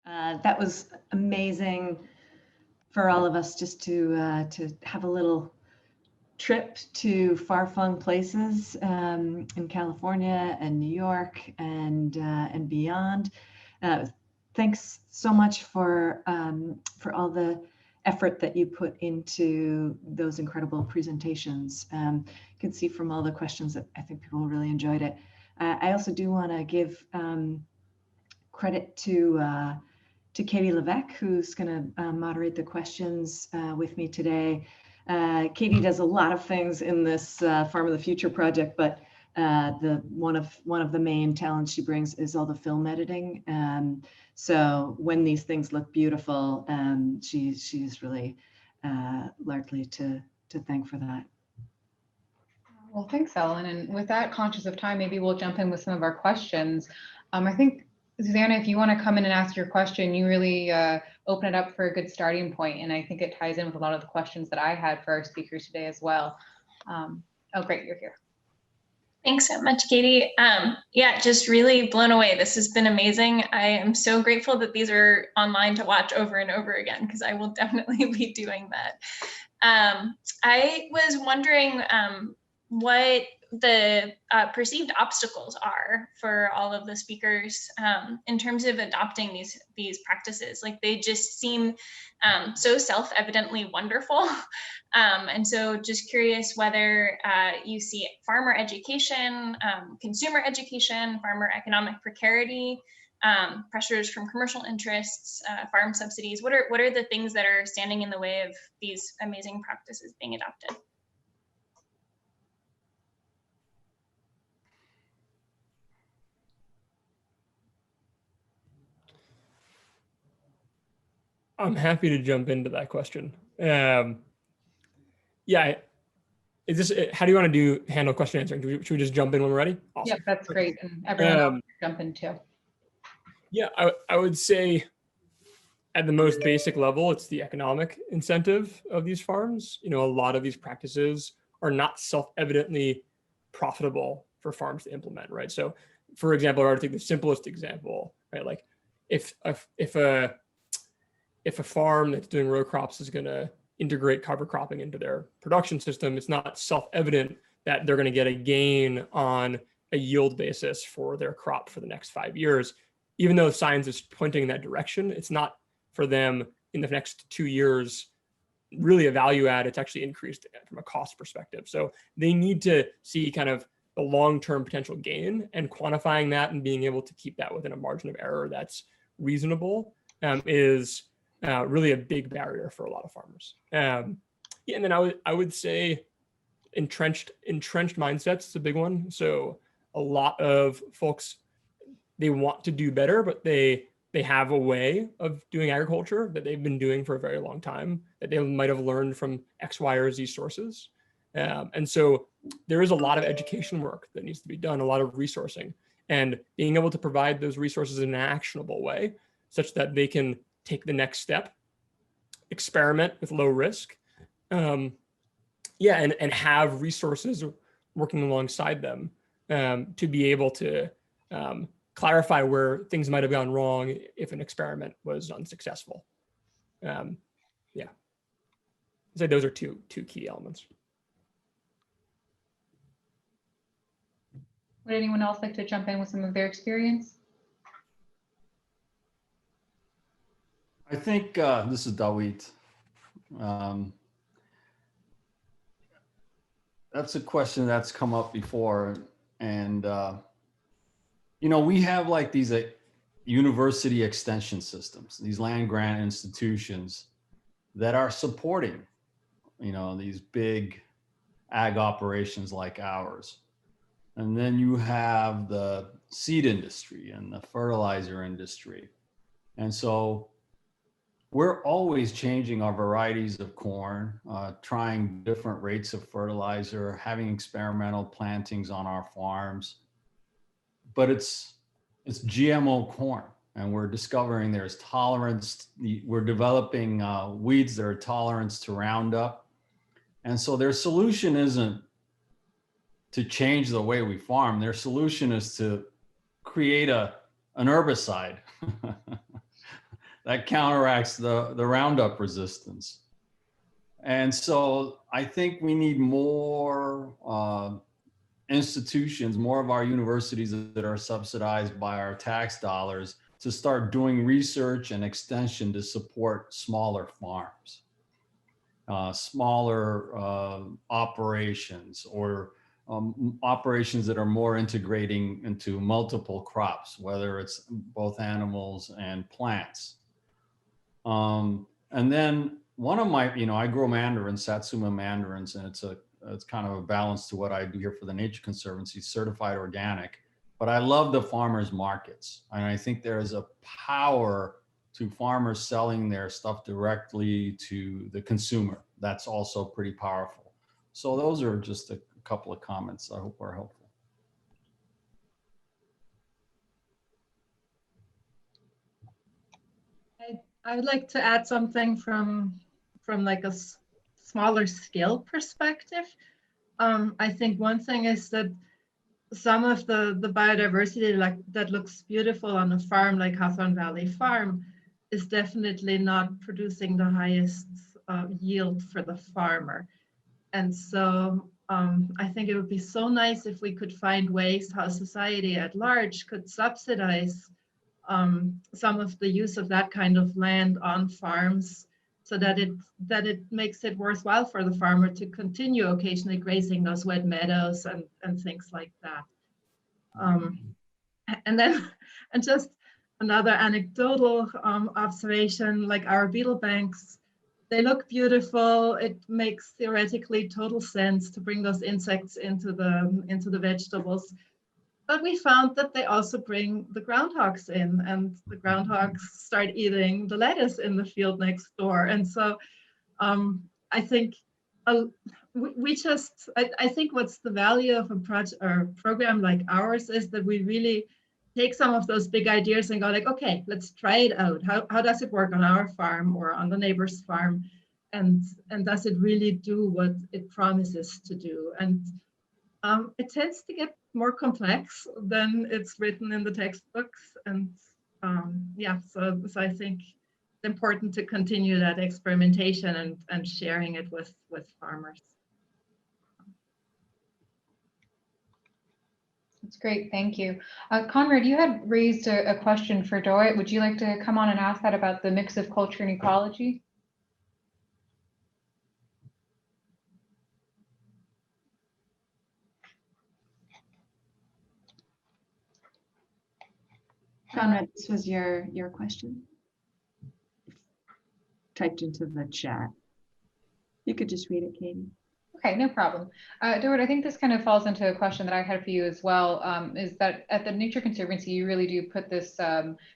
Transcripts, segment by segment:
That was amazing for all of us just to have a little trip to far-flung places in California and New York and beyond. Thanks so much for all the effort that you put into those incredible presentations. You can see from all the questions that I think people really enjoyed it. I also do want to give credit to Katie Levesque, who's going to moderate the questions with me today. Katie does a lot of things in this Farm of the Future project, but one of the main talents she brings is all the film editing. So when these things look beautiful, she's really largely to thank for that. Well, thanks, Ellen. And with that, conscious of time, maybe we'll jump in with some of our questions. I think, Susanna, if you want to come in and ask your question, you really open it up for a good starting point. And I think it ties in with a lot of the questions that I had for our speakers today as well. Oh, great, you're here. Thanks so much, Katie. Yeah, just really blown away. This has been amazing. I am so grateful that these are online to watch over and over again, because I will definitely be doing that. I was wondering what the perceived obstacles are for all of the speakers in terms of adopting these practices. Like, they just seem so self-evidently wonderful. And so just curious whether you see farmer education, consumer education, farmer economic precarity, pressures from commercial interests, farm subsidies. What are the things that are standing in the way of these amazing practices being adopted? I'm happy to jump into that question. Yeah, is this, how do you want to handle question answering? Should we just jump in when we're ready? Awesome. Yeah, that's great. And everyone else can jump in too. Yeah, I would say at the most basic level, it's the economic incentive of these farms. You know, a lot of these practices are not self-evidently profitable for farms to implement, right? So, for example, I would take the simplest example, right? Like, if a farm that's doing row crops is going to integrate cover cropping into their production system, it's not self-evident that they're going to get a gain on a yield basis for their crop for the next 5 years. Even though science is pointing in that direction, it's not for them in the next 2 years really a value add. It's actually increased from a cost perspective. So they need to see kind of the long-term potential gain, and quantifying that and being able to keep that within a margin of error that's reasonable is really a big barrier for a lot of farmers. Yeah, and then I would say entrenched mindsets is a big one. So a lot of folks, they want to do better, but they have a way of doing agriculture that they've been doing for a very long time that they might have learned from X, Y, or Z sources. And so there is a lot of education work that needs to be done, a lot of resourcing, and being able to provide those resources in an actionable way such that they can take the next step, experiment with low risk, yeah, and have resources working alongside them to be able to clarify where things might have gone wrong if an experiment was unsuccessful. Yeah, I'd say those are two key elements. Would anyone else like to jump in with some of their experience? I think this is Dawit. That's a question that's come up before. And, you know, we have like these university extension systems, these land grant institutions that are supporting, you know, these big ag operations like ours. And then you have the seed industry and the fertilizer industry. And so we're always changing our varieties of corn, trying different rates of fertilizer, having experimental plantings on our farms. But it's GMO corn, and we're discovering there's tolerance. We're developing weeds that are tolerant to Roundup. And so their solution isn't to change the way we farm. Their solution is to create an herbicide that counteracts the Roundup resistance. And so I think we need more institutions, more of our universities that are subsidized by our tax dollars to start doing research and extension to support smaller farms, smaller operations, or operations that are more integrating into multiple crops, whether it's both animals and plants. And then one of my, I grow mandarins, Satsuma mandarins, and it's kind of a balance to what I do here for the Nature Conservancy, certified organic. But I love the farmers markets. And I think there is a power to farmers selling their stuff directly to the consumer. That's also pretty powerful. So those are just a couple of comments I hope are helpful. I would like to add something from like a smaller scale perspective. I think one thing is that some of the biodiversity that looks beautiful on a farm like Hawthorne Valley Farm is definitely not producing the highest yield for the farmer. And so I think it would be so nice if we could find ways how society at large could subsidize some of the use of that kind of land on farms, so that it makes it worthwhile for the farmer to continue occasionally grazing those wet meadows and things like that. And then, and just another anecdotal observation, like our beetle banks, they look beautiful. It makes theoretically total sense to bring those insects into the vegetables. But we found that they also bring the groundhogs in, and the groundhogs start eating the lettuce in the field next door. And so I think I think what's the value of a project or program like ours is that we really take some of those big ideas and go like, okay, let's try it out. How does it work on our farm or on the neighbor's farm? And does it really do what it promises to do? And it tends to get more complex than it's written in the textbooks. And yeah, so I think it's important to continue that experimentation and sharing it with farmers. That's great, thank you. Conrad, you had raised a question for Doit. Would you like to come on and ask that about the mix of culture and ecology? Conrad, this was your question. Typed into the chat. You could just read it, Katie. Okay, no problem. Doit, I think this kind of falls into a question that I had for you as well, is that at the Nature Conservancy, you really do put this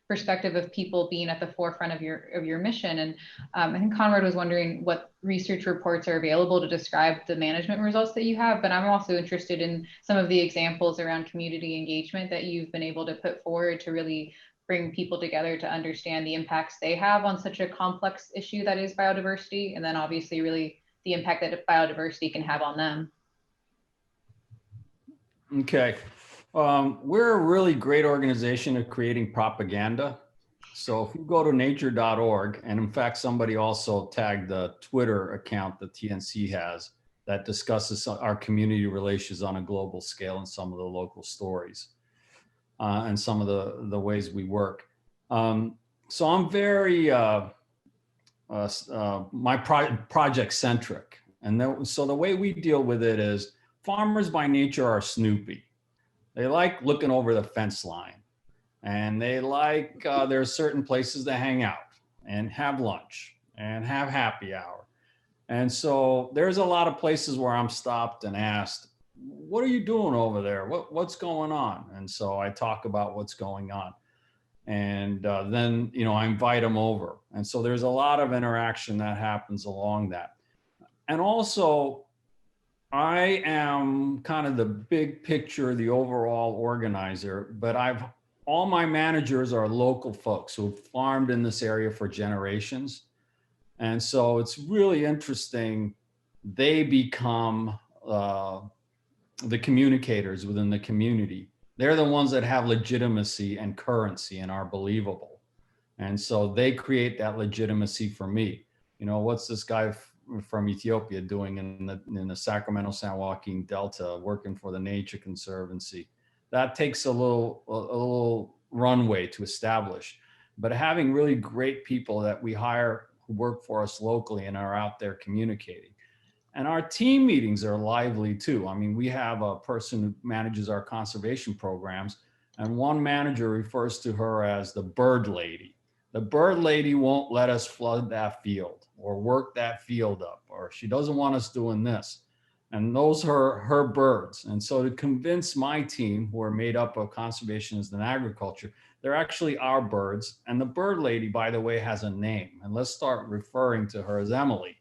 perspective of people being at the forefront of your mission. And I think Conrad was wondering what research reports are available to describe the management results that you have, but I'm also interested in some of the examples around community engagement that you've been able to put forward to really bring people together to understand the impacts they have on such a complex issue that is biodiversity, and then obviously really the impact that biodiversity can have on them. Okay. We're a really great organization of creating propaganda. So if you go to nature.org, and in fact, somebody also tagged the Twitter account that TNC has that discusses our community relations on a global scale and some of the local stories and some of the ways we work. So I'm very project centric. And so the way we deal with it is farmers by nature are snoopy. They like looking over the fence line, and they like there are certain places to hang out and have lunch and have happy hour. And so there's a lot of places where I'm stopped and asked, what are you doing over there? What's going on? And so I talk about what's going on. And then, I invite them over. And so there's a lot of interaction that happens along that. And also, I am kind of the big picture, the overall organizer, but all my managers are local folks who've farmed in this area for generations. And so it's really interesting. They become the communicators within the community. They're the ones that have legitimacy and currency and are believable. And so they create that legitimacy for me. You know, what's this guy from Ethiopia doing in the Sacramento San Joaquin Delta, working for the Nature Conservancy? That takes a little runway to establish. But having really great people that we hire who work for us locally and are out there communicating. And our team meetings are lively too. I mean, we have a person who manages our conservation programs, and one manager refers to her as the bird lady. The bird lady won't let us flood that field or work that field up, or she doesn't want us doing this. And those are her birds. And so to convince my team, who are made up of conservationists and agriculture, they're actually our birds. And the bird lady, by the way, has a name. And let's start referring to her as Emily.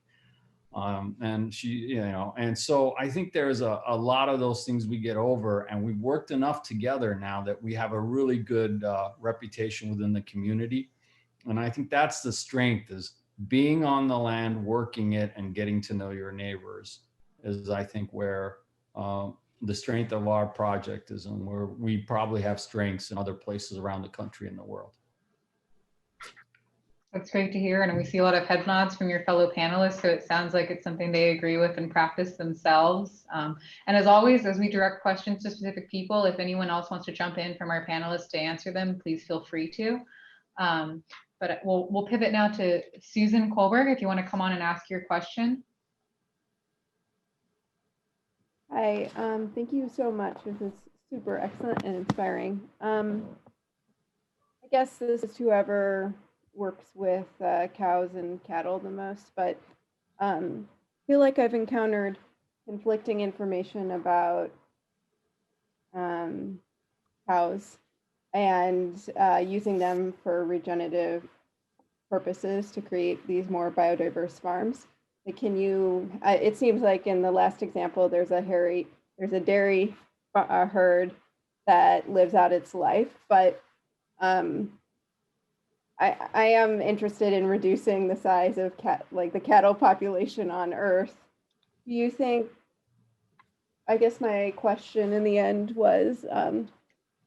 And she, you know, and so I think there's a lot of those things we get over, and we've worked enough together now that we have a really good reputation within the community. And I think that's the strength, is being on the land, working it, and getting to know your neighbors is, I think, where the strength of our project is, and where we probably have strengths in other places around the country and the world. That's great to hear. And we see a lot of head nods from your fellow panelists. So it sounds like it's something they agree with and practice themselves. And as always, as we direct questions to specific people, if anyone else wants to jump in from our panelists to answer them, please feel free to. But we'll pivot now to Susan Kohlberg, if you want to come on and ask your question. Hi, thank you so much. This is super excellent and inspiring. I guess this is whoever works with cows and cattle the most, but I feel like I've encountered conflicting information about cows and using them for regenerative purposes to create these more biodiverse farms. Can you, it seems like in the last example, there's a dairy herd that lives out its life, but I am interested in reducing the size of the cattle population on Earth. Do you think, I guess my question in the end was,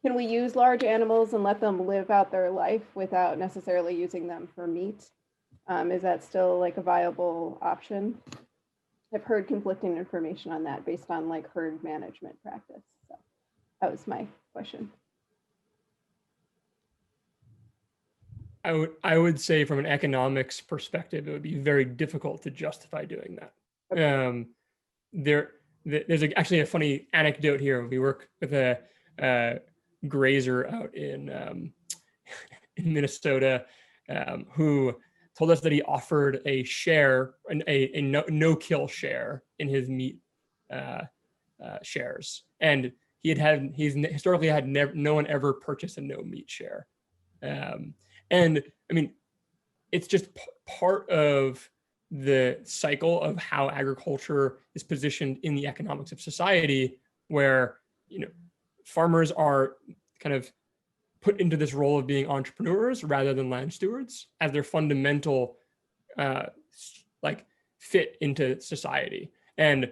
can we use large animals and let them live out their life without necessarily using them for meat? Is that still like a viable option? I've heard conflicting information on that based on like herd management practice. So that was my question. I would say from an economics perspective, it would be very difficult to justify doing that. Okay. There's actually a funny anecdote here. We work with a grazer out in Minnesota who told us that he offered a share, a no-kill share in his meat shares, and he's historically had no one ever purchased a no meat share. And I mean, it's just part of the cycle of how agriculture is positioned in the economics of society, where, you know, farmers are kind of put into this role of being entrepreneurs rather than land stewards as their fundamental like fit into society. And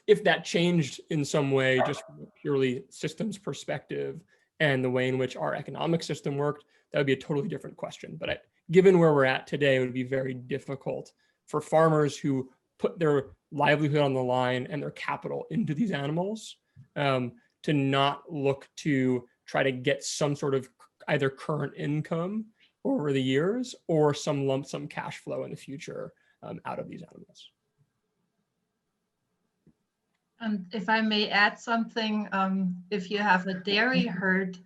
if that changed in some way, just from a purely systems perspective and the way in which our economic system worked, that would be a totally different question. But given where we're at today, it would be very difficult for farmers who put their livelihood on the line and their capital into these animals to not look to try to get some sort of either current income over the years or some lump sum cash flow in the future out of these animals. And if I may add something, if you have a dairy herd,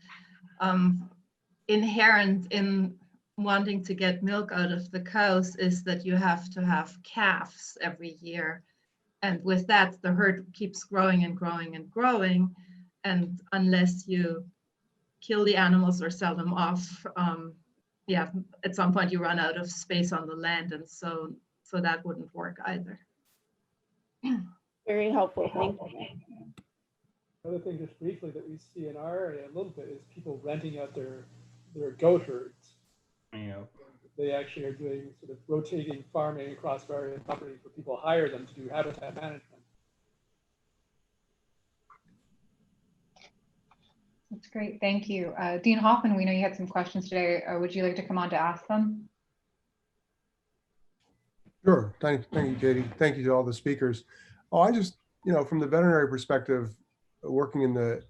inherent in wanting to get milk out of the cows is that you have to have calves every year. And with that, the herd keeps growing and growing and growing. And unless you kill the animals or sell them off, yeah, at some point you run out of space on the land. And so that wouldn't work either. Very helpful, thank you. Another thing just briefly that we see in our area a little bit is people renting out their goat herds. Yeah. They actually are doing sort of rotating farming across various properties where people hire them to do habitat management. That's great. Thank you. Dean Hoffman, we know you had some questions today. Would you like to come on to ask them? Sure. Thank you, Katie. Thank you to all the speakers. Oh, I just, from the veterinary perspective, working in the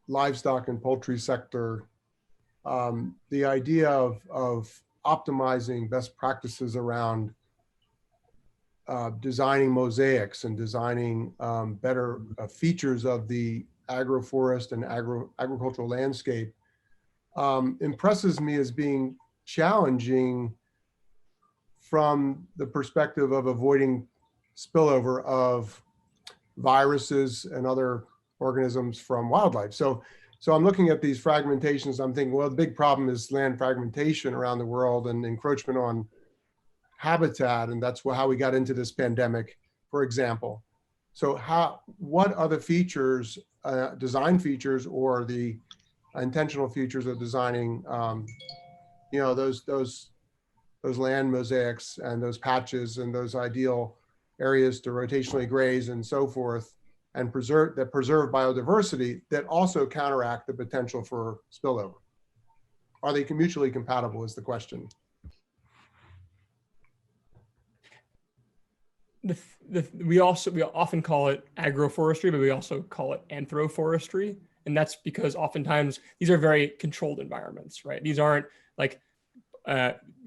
livestock and poultry sector, the idea of optimizing best practices around designing mosaics and designing better features of the agroforest and agricultural landscape impresses me as being challenging from the perspective of avoiding spillover of viruses and other organisms from wildlife. So I'm looking at these fragmentations. I'm thinking, well, the big problem is land fragmentation around the world and encroachment on habitat, and that's how we got into this pandemic, for example. So what other features, design features, or the intentional features of designing, those land mosaics and those patches and those ideal areas to rotationally graze and so forth, and preserve biodiversity that also counteract the potential for spillover? Are they mutually compatible is the question. We often call it agroforestry, but we also call it anthroforestry. And that's because oftentimes these are very controlled environments, right? These aren't like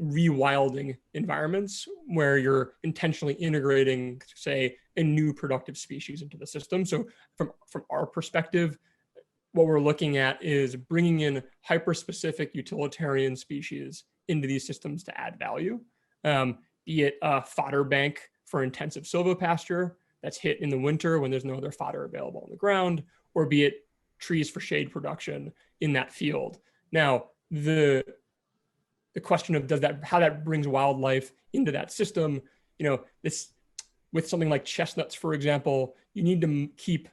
rewilding environments where you're intentionally integrating, say, a new productive species into the system. So from our perspective, what we're looking at is bringing in hyper-specific utilitarian species into these systems to add value, be it a fodder bank for intensive silvopasture that's hit in the winter when there's no other fodder available on the ground, or be it trees for shade production in that field. Now, the question of how that brings wildlife into that system, this with something like chestnuts, for example, you need to keep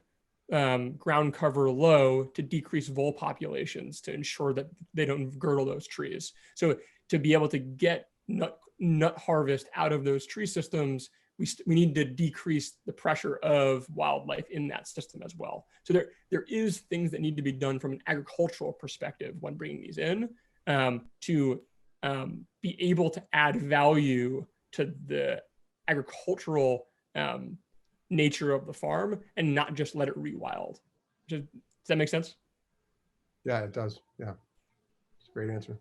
ground cover low to decrease vole populations to ensure that they don't girdle those trees. So to be able to get nut harvest out of those tree systems, we need to decrease the pressure of wildlife in that system as well. So there is things that need to be done from an agricultural perspective when bringing these in to be able to add value to the agricultural nature of the farm and not just let it rewild. Does that make sense? Yeah, it does. Yeah, it's a great answer.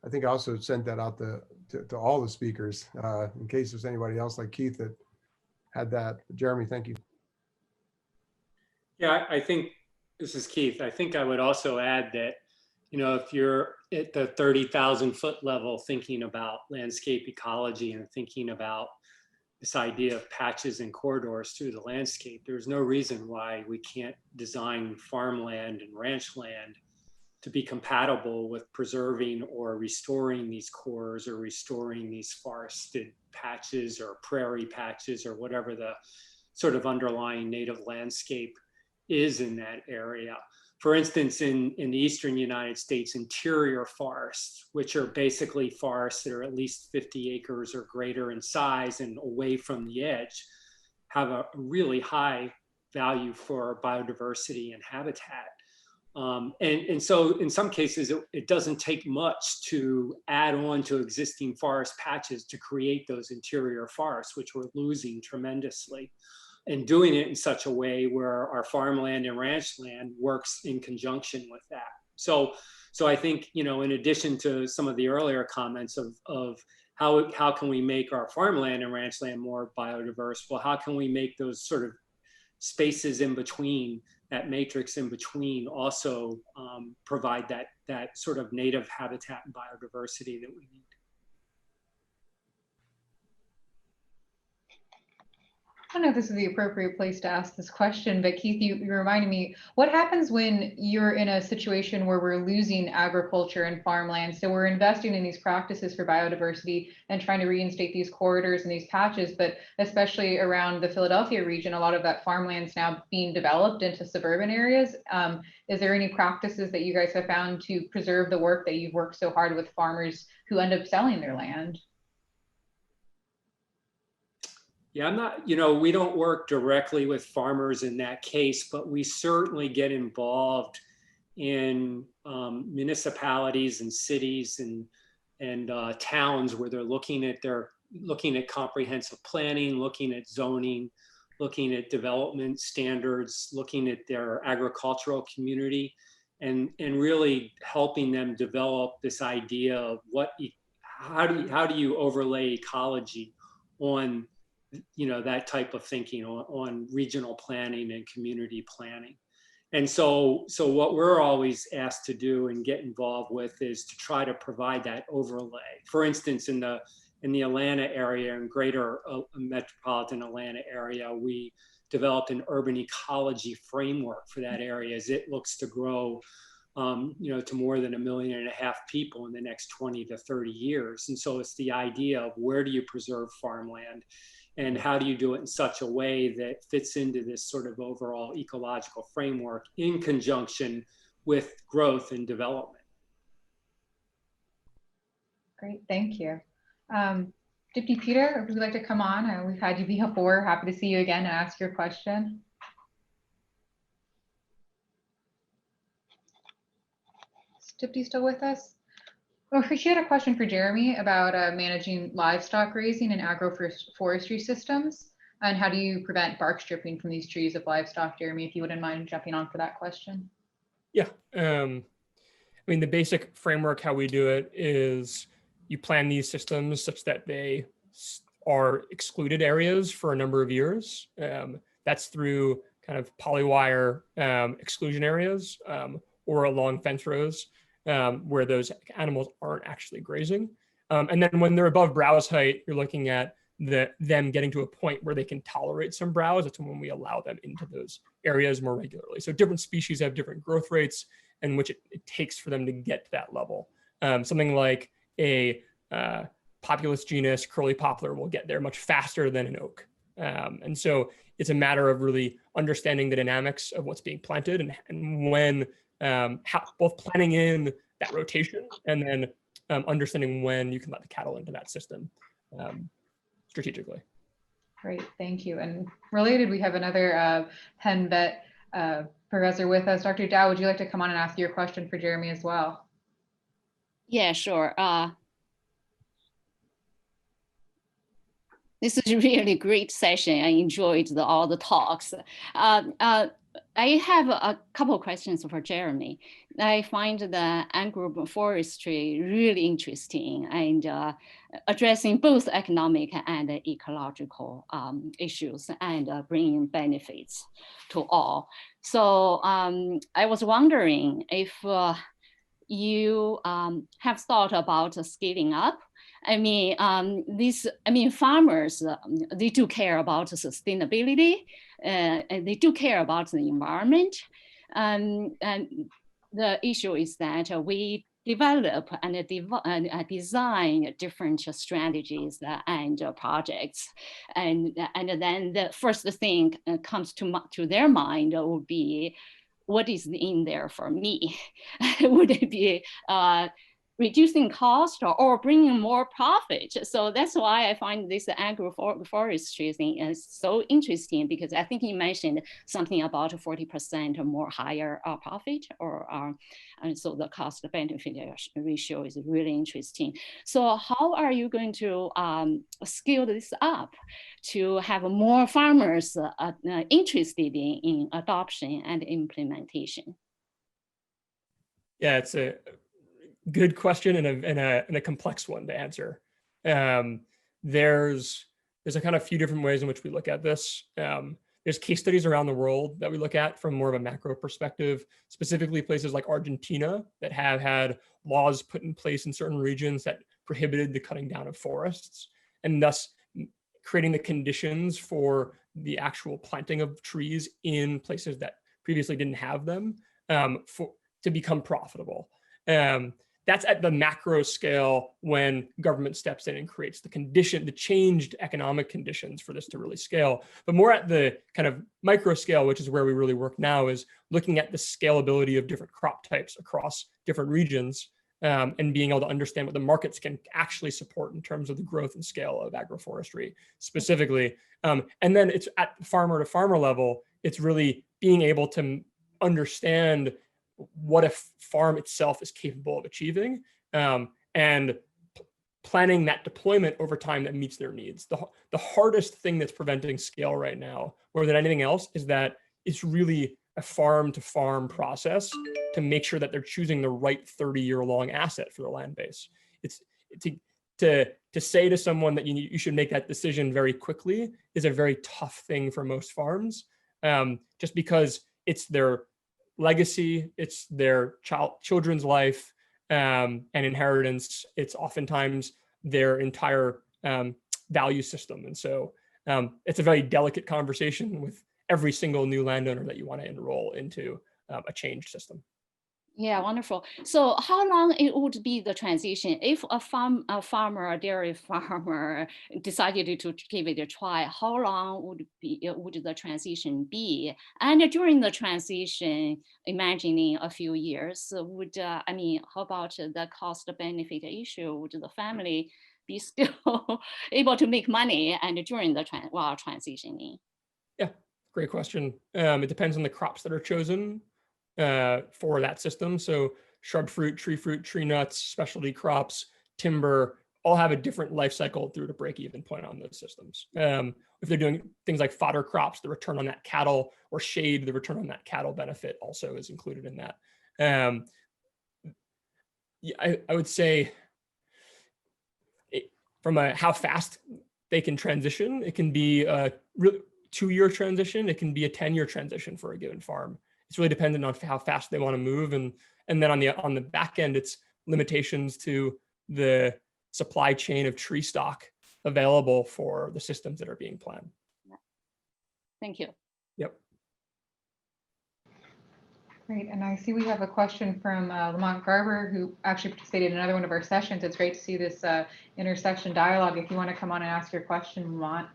I think I also sent that out to all the speakers in case there's anybody else like Keith that had that. Jeremy, thank you. Yeah, I think, this is Keith. I think I would also add that, if you're at the 30,000 foot level thinking about landscape ecology and thinking about this idea of patches and corridors through the landscape, there's no reason why we can't design farmland and ranch land to be compatible with preserving or restoring these cores or restoring these forested patches or prairie patches or whatever the sort of underlying native landscape is in that area. For instance, in the eastern United States, interior forests, which are basically forests that are at least 50 acres or greater in size and away from the edge, have a really high value for biodiversity and habitat. And so in some cases, it doesn't take much to add on to existing forest patches to create those interior forests, which we're losing tremendously, and doing it in such a way where our farmland and ranch land works in conjunction with that. So I think, in addition to some of the earlier comments of how can we make our farmland and ranch land more biodiverse? Well, how can we make those sort of spaces in between, that matrix in between, also provide that sort of native habitat and biodiversity that we need? I don't know if this is the appropriate place to ask this question, but Keith, you reminded me, what happens when you're in a situation where we're losing agriculture and farmland? So we're investing in these practices for biodiversity and trying to reinstate these corridors and these patches, but especially around the Philadelphia region, a lot of that farmland's now being developed into suburban areas. Is there any practices that you guys have found to preserve the work that you've worked so hard with farmers who end up selling their land? Yeah, I'm not, you know, we don't work directly with farmers in that case, but we certainly get involved in municipalities and cities and towns where they're looking at comprehensive planning, looking at zoning, looking at development standards, looking at their agricultural community, and really helping them develop this idea of how do you overlay ecology on, you know, that type of thinking on regional planning and community planning. And so what we're always asked to do and get involved with is to try to provide that overlay. For instance, in the Atlanta area and greater metropolitan Atlanta area, we developed an urban ecology framework for that area as it looks to grow, you know, to more than 1.5 million people in the next 20 to 30 years. And so it's the idea of where do you preserve farmland and how do you do it in such a way that fits into this sort of overall ecological framework in conjunction with growth and development. Great, thank you. Deputy Peter, would you like to come on? We've had you before. Happy to see you again and ask your question. Is Deputy still with us? Oh, she had a question for Jeremy about managing livestock grazing and agroforestry systems. And how do you prevent bark stripping from these trees of livestock, Jeremy, if you wouldn't mind jumping on for that question? Yeah. I mean, the basic framework, how we do it is you plan these systems such that they are excluded areas for a number of years. That's through kind of polywire exclusion areas or along fence rows where those animals aren't actually grazing. And then when they're above browse height, you're looking at them getting to a point where they can tolerate some browse. That's when we allow them into those areas more regularly. So different species have different growth rates in which it takes for them to get to that level. Something like a populous genus, curly poplar, will get there much faster than an oak. And so it's a matter of really understanding the dynamics of what's being planted and when, both planning in that rotation and then understanding when you can let the cattle into that system strategically. Great, thank you. And related, we have another Penn Vet professor with us. Dr. Dow, would you like to come on and ask your question for Jeremy as well? Yeah, sure. This is a really great session. I enjoyed all the talks. I have a couple of questions for Jeremy. I find the agroforestry really interesting and addressing both economic and ecological issues and bringing benefits to all. So I was wondering if you have thought about scaling up. I mean, farmers, they do care about sustainability, and they do care about the environment. And the issue is that we develop and design different strategies and projects. And then the first thing comes to their mind would be, what is in there for me? Would it be reducing cost or bringing more profit? So that's why I find this agroforestry thing is so interesting, because I think you mentioned something about 40% or more higher profit, and so the cost benefit ratio is really interesting. So how are you going to scale this up to have more farmers interested in adoption and implementation? Yeah, it's a good question and a complex one to answer. There's a kind of few different ways in which we look at this. There's case studies around the world that we look at from more of a macro perspective, specifically places like Argentina that have had laws put in place in certain regions that prohibited the cutting down of forests, and thus creating the conditions for the actual planting of trees in places that previously didn't have them to become profitable. That's at the macro scale when government steps in and creates the changed economic conditions for this to really scale. But more at the kind of micro scale, which is where we really work now, is looking at the scalability of different crop types across different regions and being able to understand what the markets can actually support in terms of the growth and scale of agroforestry specifically. And then it's at farmer to farmer level, it's really being able to understand what a farm itself is capable of achieving, and planning that deployment over time that meets their needs. The hardest thing that's preventing scale right now, more than anything else, is that it's really a farm to farm process to make sure that they're choosing the right 30-year-long asset for the land base. It's to say to someone that you should make that decision very quickly is a very tough thing for most farms, just because it's their legacy, it's their children's life, and inheritance. It's oftentimes their entire value system. And so it's a very delicate conversation with every single new landowner that you want to enroll into a changed system. Yeah, wonderful. So how long it would be the transition if a farmer, a dairy farmer decided to give it a try? How long would the transition be? And during the transition, imagining a few years, how about the cost benefit issue? Would the family be still able to make money and during the while transitioning? Yeah, great question. It depends on the crops that are chosen for that system. So shrub fruit, tree nuts, specialty crops, timber, all have a different life cycle through to break-even point on those systems. If they're doing things like fodder crops, the return on that cattle, or shade, the return on that cattle benefit also is included in that. Yeah, I would say from how fast they can transition, it can be a 2-year transition, it can be a 10-year transition for a given farm. It's really dependent on how fast they want to move, and then on the back end, it's limitations to the supply chain of tree stock available for the systems that are being planned. Thank you. Yep. Great, and I see we have a question from Lamont Garber, who actually participated in another one of our sessions. It's great to see this intersection dialogue. If you want to come on and ask your question, Lamont.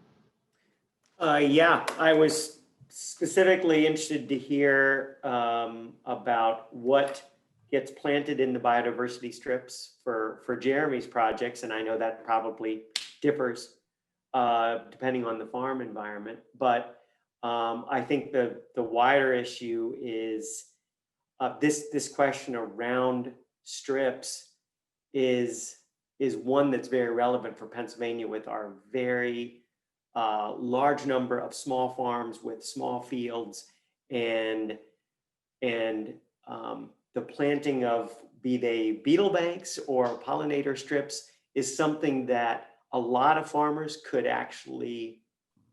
Yeah, I was specifically interested to hear about what gets planted in the biodiversity strips for Jeremy's projects, and I know that probably differs depending on the farm environment. But I think the wider issue is this question around strips is one that's very relevant for Pennsylvania with our very large number of small farms with small fields, and the planting of, be they beetle banks or pollinator strips, is something that a lot of farmers could actually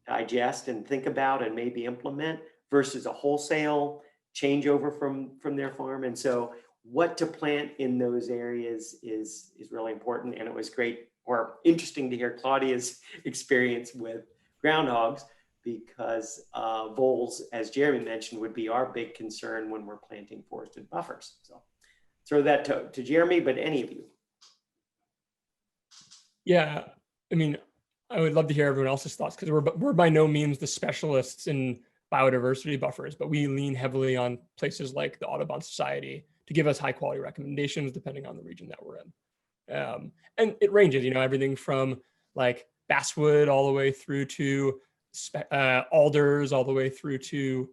digest and think about and maybe implement versus a wholesale changeover from their farm. And so what to plant in those areas is really important. And it was great or interesting to hear Claudia's experience with groundhogs, because voles, as Jeremy mentioned, would be our big concern when we're planting forested buffers. So throw that to Jeremy, but any of you. Yeah, I mean, I would love to hear everyone else's thoughts, because we're by no means the specialists in biodiversity buffers, but we lean heavily on places like the Audubon Society to give us high quality recommendations depending on the region that we're in. And it ranges, everything from like basswood all the way through to alders, all the way through to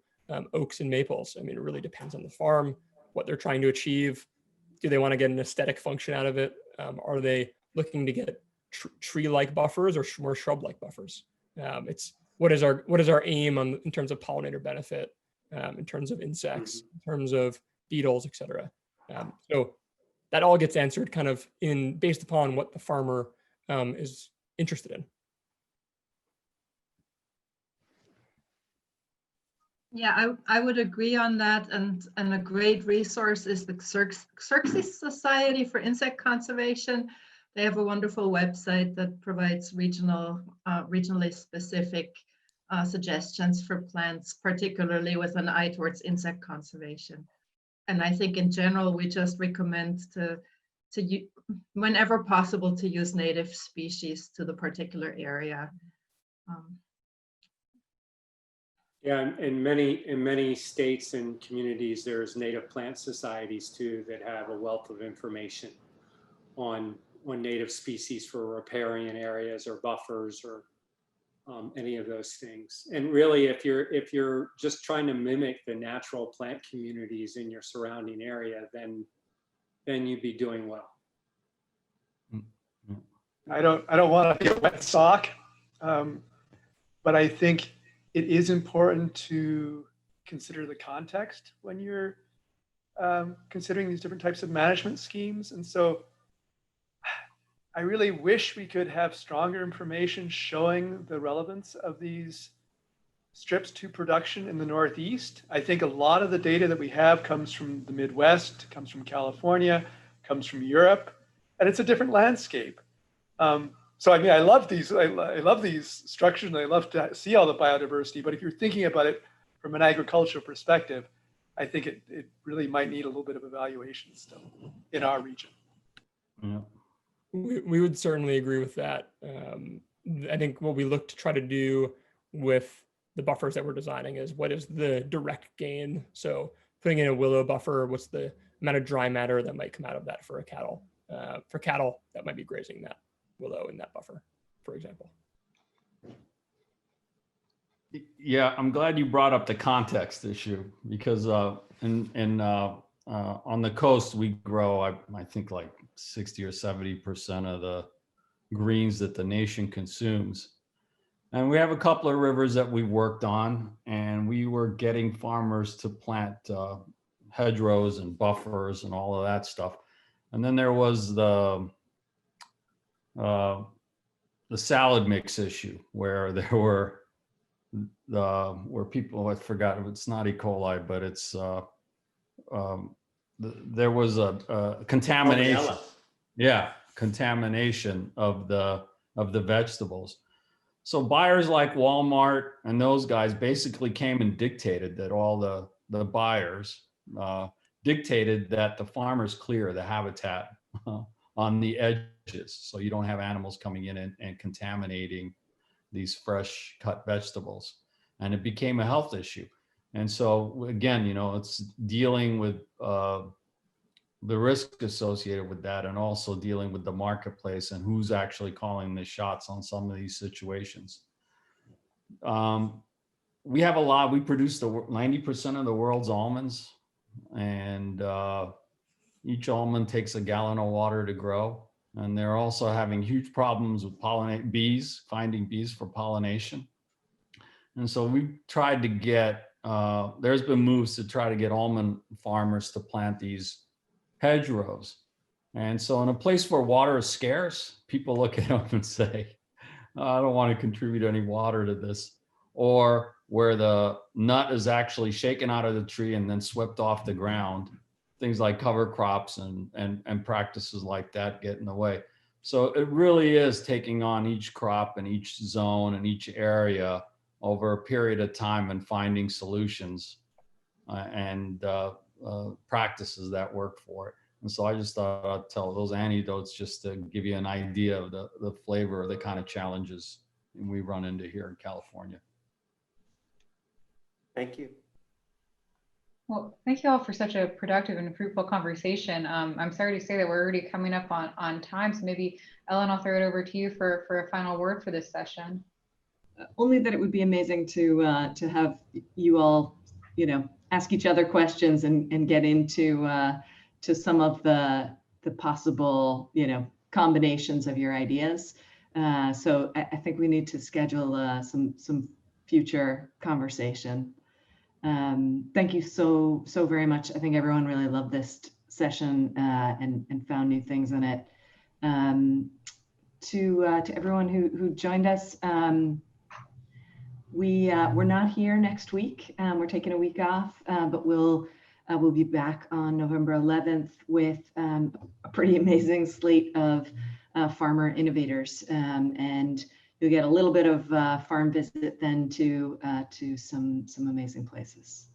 oaks and maples. I mean, it really depends on the farm, what they're trying to achieve. Do they want to get an aesthetic function out of it? Are they looking to get tree-like buffers or more shrub-like buffers? It's what is our aim in terms of pollinator benefit, in terms of insects, in terms of beetles, et cetera. So that all gets answered kind of based upon what the farmer is interested in. Yeah, I would agree on that. And a great resource is the Xerxes Society for Insect Conservation. They have a wonderful website that provides regionally specific suggestions for plants, particularly with an eye towards insect conservation. And I think in general, we just recommend to whenever possible, to use native species to the particular area. Yeah, in many states and communities, there's native plant societies too that have a wealth of information on native species for riparian areas or buffers or any of those things. And really, if you're just trying to mimic the natural plant communities in your surrounding area, then you'd be doing well. I don't want to be a wet sock, but I think it is important to consider the context when you're considering these different types of management schemes. And so I really wish we could have stronger information showing the relevance of these strips to production in the Northeast. I think a lot of the data that we have comes from the Midwest, comes from California, comes from Europe, and it's a different landscape. So I mean, I love these structures, and I love to see all the biodiversity, but if you're thinking about it from an agricultural perspective, I think it really might need a little bit of evaluation still in our region. Yeah. We would certainly agree with that. I think what we look to try to do with the buffers that we're designing is what is the direct gain. So putting in a willow buffer, what's the amount of dry matter that might come out of that for a cattle? For cattle that might be grazing that willow in that buffer, for example. Yeah, I'm glad you brought up the context issue because on the coast we grow, I think like 60 or 70% of the greens that the nation consumes. And we have a couple of rivers that we worked on, and we were getting farmers to plant hedgerows and buffers and all of that stuff. And then there was the salad mix issue where there were where people, I forgot, it's not E. coli, but it's there was a contamination. Salmonella. Yeah, contamination of the vegetables. So buyers like Walmart and those guys basically came and dictated that all the buyers dictated that the farmers clear the habitat on the edges, so you don't have animals coming in and contaminating these fresh cut vegetables. And it became a health issue. And so again, you know, it's dealing with the risk associated with that, and also dealing with the marketplace and who's actually calling the shots on some of these situations. We have a lot, we produce 90% of the world's almonds, and each almond takes a gallon of water to grow. And they're also having huge problems with finding bees for pollination. And so we've tried to get, there's been moves to try to get almond farmers to plant these hedgerows. And so in a place where water is scarce, people look at them and say, oh, I don't want to contribute any water to this. Or where the nut is actually shaken out of the tree and then swept off the ground. Things like cover crops and practices like that get in the way. So it really is taking on each crop and each zone and each area over a period of time and finding solutions and practices that work for it. And so I just thought I'd tell those anecdotes just to give you an idea of the flavor of the kind of challenges we run into here in California. Thank you. Well, thank you all for such a productive and fruitful conversation. I'm sorry to say that we're already coming up on time, so maybe Ellen, I'll throw it over to you for a final word for this session. Only that it would be amazing to have you all, you know, ask each other questions and get into to some of the possible, you know, combinations of your ideas. So I think we need to schedule some future conversation. Thank you so very much. I think everyone really loved this session and found new things in it. To everyone who joined us, we're not here next week. We're taking a week off, but we'll be back on November 11th with a pretty amazing slate of farmer innovators, and you'll get a little bit of farm visit then to some amazing places.